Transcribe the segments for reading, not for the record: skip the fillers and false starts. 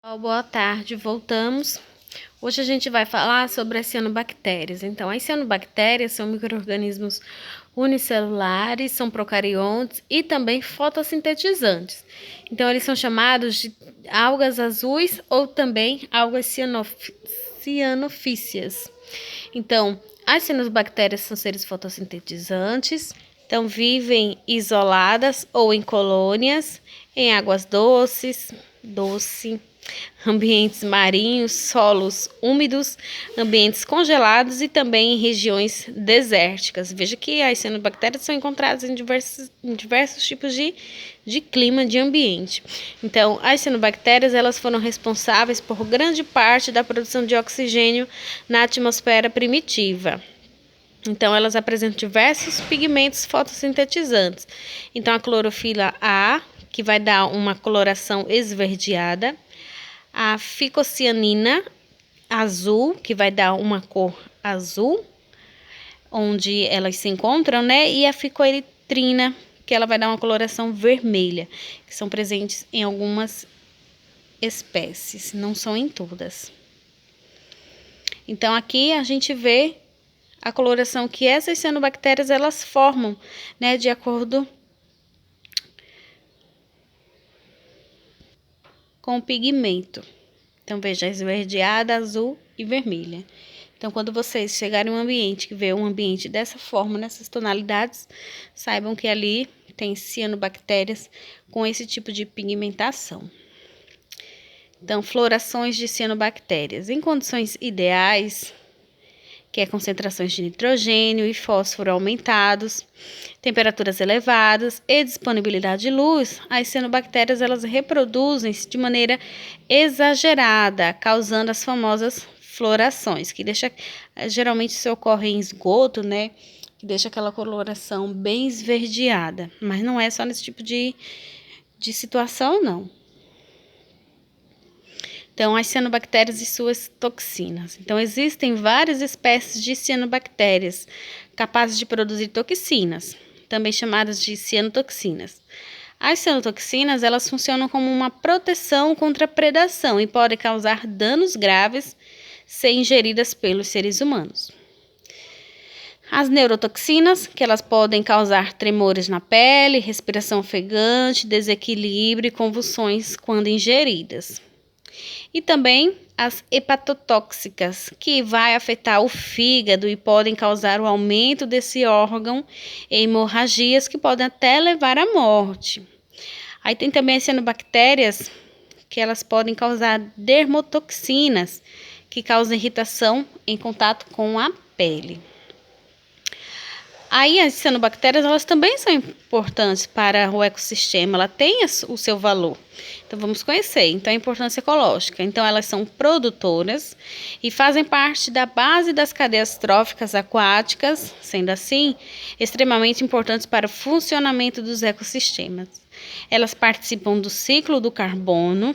Boa tarde, voltamos. Hoje a gente vai falar sobre as cianobactérias. Então, as cianobactérias são micro-organismos unicelulares, são procariontes e também fotossintetizantes. Então, eles são chamados de algas azuis ou também algas cianofícias. Então, as cianobactérias são seres fotossintetizantes. Então, vivem isoladas ou em colônias, em águas doce, ambientes marinhos, solos úmidos, ambientes congelados e também em regiões desérticas. Veja que as cianobactérias são encontradas em diversos tipos de clima, de ambiente. Então, as cianobactérias elas foram responsáveis por grande parte da produção de oxigênio na atmosfera primitiva. Então, elas apresentam diversos pigmentos fotossintetizantes. Então, a clorofila A, que vai dar uma coloração esverdeada, a ficocianina azul, que vai dar uma cor azul, onde elas se encontram, né? E a ficoeritrina, que ela vai dar uma coloração vermelha, que são presentes em algumas espécies, não são em todas. Então, aqui a gente vê a coloração que essas cianobactérias elas formam, né, de acordo com o pigmento. Então, veja, esverdeada, azul e vermelha. Então, quando vocês chegarem em um ambiente que vê um ambiente dessa forma, nessas tonalidades, saibam que ali tem cianobactérias com esse tipo de pigmentação. Então, florações de cianobactérias. Em condições ideais, que é concentrações de nitrogênio e fósforo aumentados, temperaturas elevadas e disponibilidade de luz, as cianobactérias elas reproduzem-se de maneira exagerada, causando as famosas florações, que geralmente isso ocorre em esgoto, né? Que deixa aquela coloração bem esverdeada, mas não é só nesse tipo de situação, não. Então, as cianobactérias e suas toxinas. Então, existem várias espécies de cianobactérias capazes de produzir toxinas, também chamadas de cianotoxinas. As cianotoxinas, elas funcionam como uma proteção contra a predação e podem causar danos graves se ingeridas pelos seres humanos. As neurotoxinas, que elas podem causar tremores na pele, respiração ofegante, desequilíbrio e convulsões quando ingeridas. E também as hepatotóxicas, que vai afetar o fígado e podem causar o aumento desse órgão e hemorragias que podem até levar à morte. Aí tem também as cianobactérias, que elas podem causar dermotoxinas, que causam irritação em contato com a pele. Aí as cianobactérias elas também são importantes para o ecossistema, ela tem o seu valor. Então vamos conhecer, então a importância ecológica. Então elas são produtoras e fazem parte da base das cadeias tróficas aquáticas, sendo assim extremamente importantes para o funcionamento dos ecossistemas. Elas participam do ciclo do carbono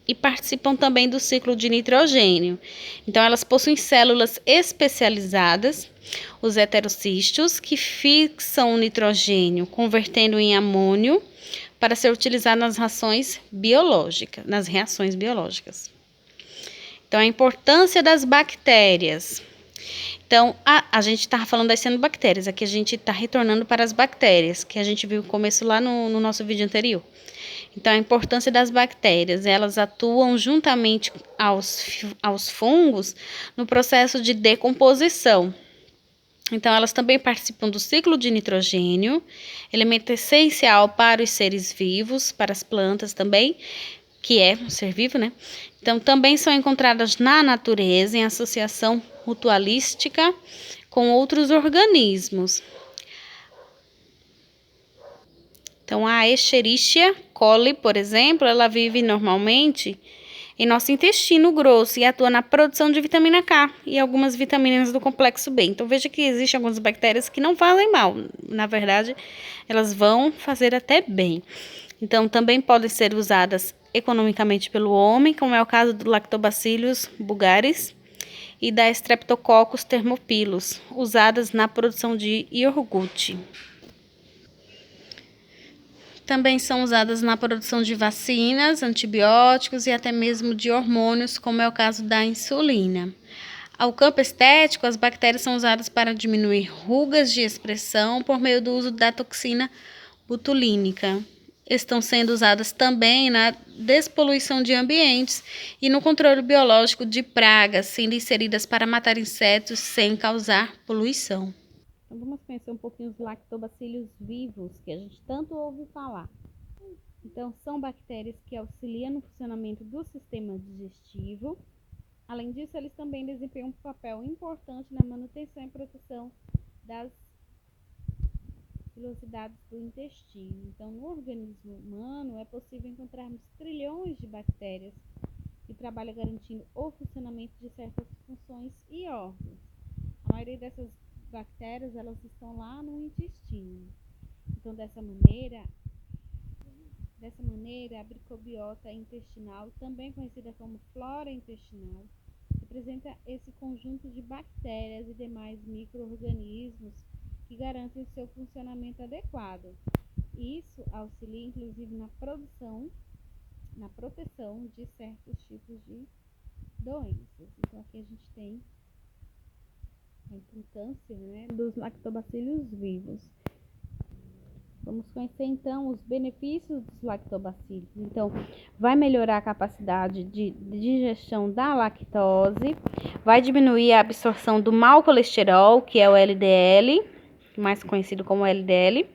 e participam também do ciclo de nitrogênio. Então elas possuem células especializadas, os heterocistos, que fixam o nitrogênio, convertendo em amônio para ser utilizado nas reações biológicas. Então, a importância das bactérias. Então, a gente estava falando das cianobactérias, aqui a gente está retornando para as bactérias, que a gente viu o começo lá no nosso vídeo anterior. Então, a importância das bactérias, elas atuam juntamente aos fungos no processo de decomposição. Então, elas também participam do ciclo de nitrogênio, elemento essencial para os seres vivos, para as plantas também, que é um ser vivo, né? Então, também são encontradas na natureza em associação mutualística com outros organismos. Então, a Escherichia coli, por exemplo, ela vive normalmente em nosso intestino grosso e atua na produção de vitamina K e algumas vitaminas do complexo B. Então, veja que existem algumas bactérias que não fazem mal. Na verdade, elas vão fazer até bem. Então, também podem ser usadas economicamente pelo homem, como é o caso do Lactobacillus bulgaris e da Streptococcus thermophilus, usadas na produção de iogurte. Também são usadas na produção de vacinas, antibióticos e até mesmo de hormônios, como é o caso da insulina. Ao campo estético, as bactérias são usadas para diminuir rugas de expressão por meio do uso da toxina botulínica. Estão sendo usadas também na despoluição de ambientes e no controle biológico de pragas, sendo inseridas para matar insetos sem causar poluição. Então, vamos conhecer um pouquinho os lactobacílios vivos, que a gente tanto ouve falar. Então, são bactérias que auxiliam no funcionamento do sistema digestivo. Além disso, eles também desempenham um papel importante na manutenção e proteção das pilosidades do intestino. Então, no organismo humano, é possível encontrarmos trilhões de bactérias que trabalham garantindo o funcionamento de certas funções e órgãos. A maioria dessas bactérias, elas estão lá no intestino. Então, dessa maneira, a microbiota intestinal, também conhecida como flora intestinal, representa esse conjunto de bactérias e demais micro-organismos que garantem o seu funcionamento adequado. Isso auxilia, inclusive, na proteção de certos tipos de doenças. Então, aqui a gente tem a importância, né, dos lactobacílios vivos. Vamos conhecer, então, os benefícios dos lactobacílios. Então, vai melhorar a capacidade de digestão da lactose, vai diminuir a absorção do mau colesterol, que é o LDL, mais conhecido como LDL,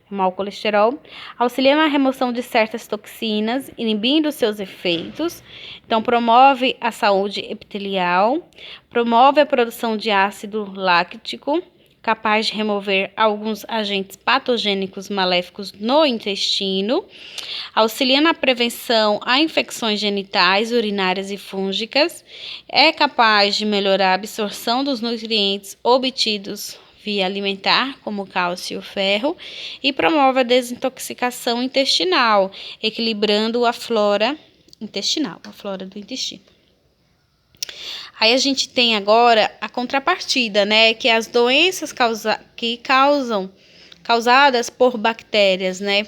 mau colesterol, auxilia na remoção de certas toxinas, inibindo seus efeitos. Então, promove a saúde epitelial, promove a produção de ácido láctico, capaz de remover alguns agentes patogênicos maléficos no intestino, auxilia na prevenção a infecções genitais, urinárias e fúngicas, é capaz de melhorar a absorção dos nutrientes obtidos via alimentar, como cálcio e o ferro, e promove a desintoxicação intestinal, equilibrando a flora intestinal, a flora do intestino. Aí a gente tem agora a contrapartida, né, que é as doenças causadas por bactérias, né,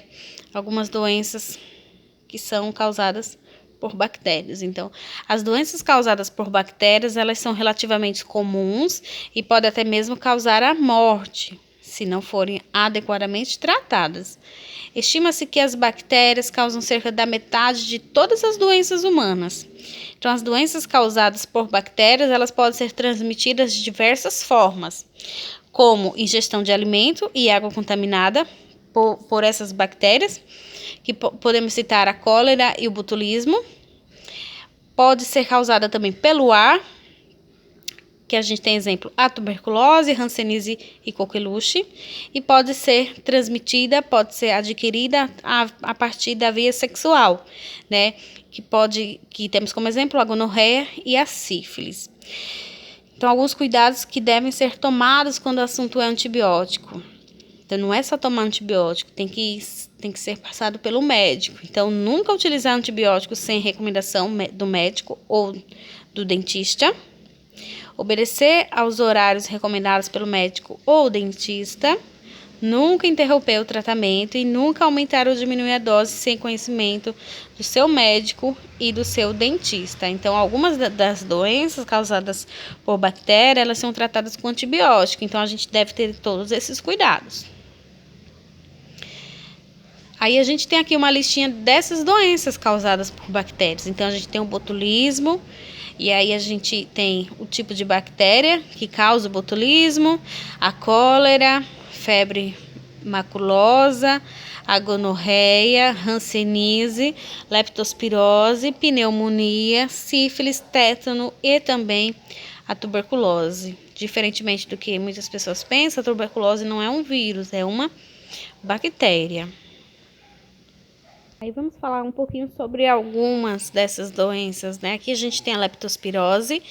algumas doenças que são causadas por bactérias. Então, as doenças causadas por bactérias, elas são relativamente comuns e podem até mesmo causar a morte, se não forem adequadamente tratadas. Estima-se que as bactérias causam cerca da metade de todas as doenças humanas. Então, as doenças causadas por bactérias, elas podem ser transmitidas de diversas formas, como ingestão de alimento e água contaminada por essas bactérias, que podemos citar a cólera e o botulismo. Pode ser causada também pelo ar, que a gente tem exemplo, a tuberculose, hanseníase e coqueluche, e pode ser transmitida, pode ser adquirida a partir da via sexual, né? Que temos como exemplo a gonorreia e a sífilis. Então, alguns cuidados que devem ser tomados quando o assunto é antibiótico. Então, não é só tomar antibiótico, tem que ser passado pelo médico. Então, nunca utilizar antibiótico sem recomendação do médico ou do dentista. Obedecer aos horários recomendados pelo médico ou dentista. Nunca interromper o tratamento e nunca aumentar ou diminuir a dose sem conhecimento do seu médico e do seu dentista. Então, algumas das doenças causadas por bactéria, elas são tratadas com antibiótico. Então, a gente deve ter todos esses cuidados. Aí a gente tem aqui uma listinha dessas doenças causadas por bactérias. Então, a gente tem o botulismo, e aí a gente tem o tipo de bactéria que causa o botulismo, a cólera, febre maculosa, a gonorreia, hanseníase, leptospirose, pneumonia, sífilis, tétano e também a tuberculose. Diferentemente do que muitas pessoas pensam, a tuberculose não é um vírus, é uma bactéria. Aí vamos falar um pouquinho sobre algumas dessas doenças, né? Aqui a gente tem a leptospirose,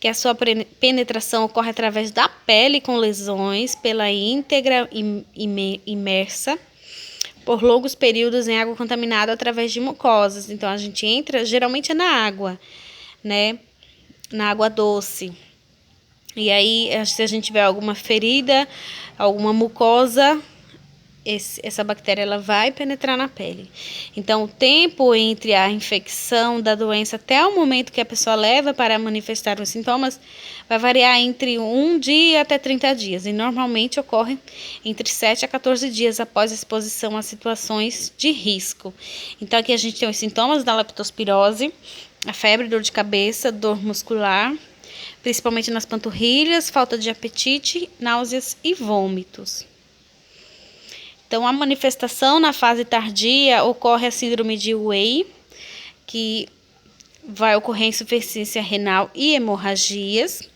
que a sua penetração ocorre através da pele com lesões pela íntegra imersa por longos períodos em água contaminada através de mucosas. Então, a gente entra, geralmente é na água, né? Na água doce. E aí, se a gente tiver alguma ferida, alguma mucosa essa bactéria ela vai penetrar na pele. Então, o tempo entre a infecção da doença até o momento que a pessoa leva para manifestar os sintomas vai variar entre 1 dia até 30 dias. E normalmente ocorre entre 7 a 14 dias após a exposição a situações de risco. Então, aqui a gente tem os sintomas da leptospirose, a febre, dor de cabeça, dor muscular, principalmente nas panturrilhas, falta de apetite, náuseas e vômitos. Então, a manifestação na fase tardia ocorre a síndrome de Wey, que vai ocorrer insuficiência renal e hemorragias.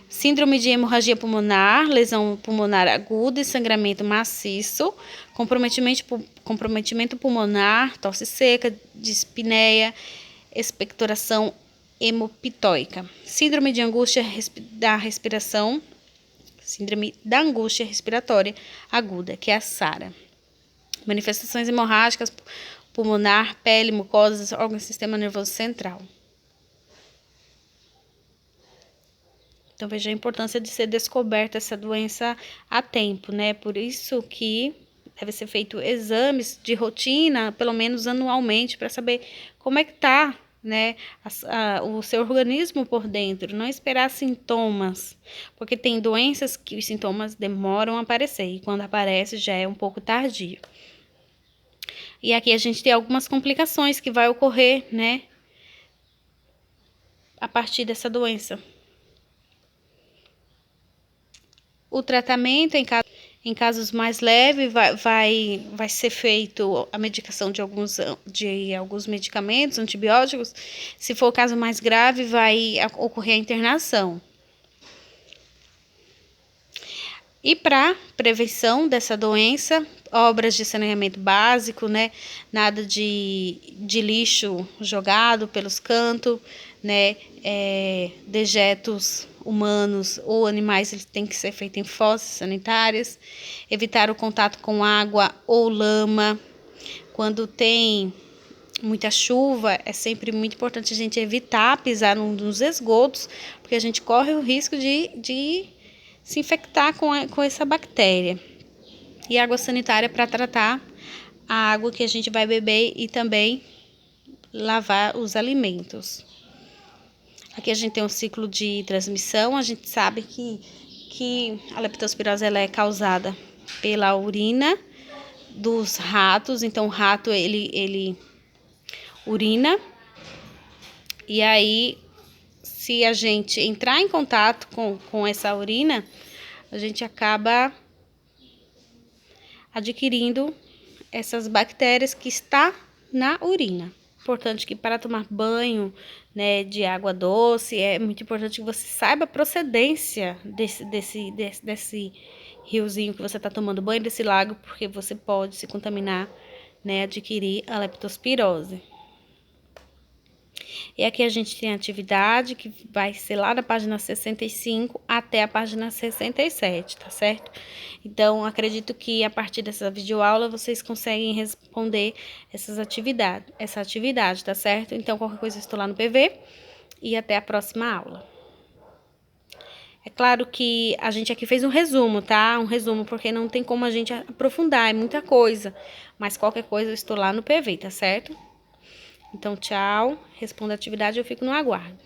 Síndrome de hemorragia pulmonar, lesão pulmonar aguda e sangramento maciço, comprometimento pulmonar, tosse seca, dispneia, expectoração hemoptóica. Síndrome de angústia da respiração, síndrome da angústia respiratória aguda, que é a SARA. Manifestações hemorrágicas, pulmonar, pele, mucosas, órgãos do sistema nervoso central. Então, veja a importância de ser descoberta essa doença a tempo, né? Por isso que deve ser feito exames de rotina, pelo menos anualmente, para saber como é que tá, né, o seu organismo por dentro, não esperar sintomas, porque tem doenças que os sintomas demoram a aparecer e quando aparece já é um pouco tardio. E aqui a gente tem algumas complicações que vai ocorrer, né, a partir dessa doença. O tratamento em casos mais leves vai ser feito a medicação de alguns medicamentos, antibióticos. Se for o caso mais grave, vai ocorrer a internação. E para prevenção dessa doença, obras de saneamento básico, né? Nada de lixo jogado pelos cantos, né? Dejetos humanos ou animais, eles têm que ser feitos em fossas sanitárias. Evitar o contato com água ou lama. Quando tem muita chuva, é sempre muito importante a gente evitar pisar nos esgotos, porque a gente corre o risco de se infectar com essa bactéria. E água sanitária para tratar a água que a gente vai beber e também lavar os alimentos. Aqui a gente tem um ciclo de transmissão. A gente sabe que a leptospirose ela é causada pela urina dos ratos. Então, o rato, ele urina. E aí, se a gente entrar em contato com essa urina, a gente acaba adquirindo essas bactérias que está na urina. Importante que para tomar banho, né, de água doce, é muito importante que você saiba a procedência desse riozinho que você está tomando banho, desse lago, porque você pode se contaminar, né, adquirir a leptospirose. E aqui a gente tem a atividade que vai ser lá da página 65 até a página 67, tá certo? Então, acredito que a partir dessa videoaula vocês conseguem responder essa atividade, tá certo? Então, qualquer coisa eu estou lá no PV e até a próxima aula. É claro que a gente aqui fez um resumo, tá? Um resumo, porque não tem como a gente aprofundar, é muita coisa. Mas qualquer coisa eu estou lá no PV, tá certo? Então, tchau. Responda a atividade, eu fico no aguardo.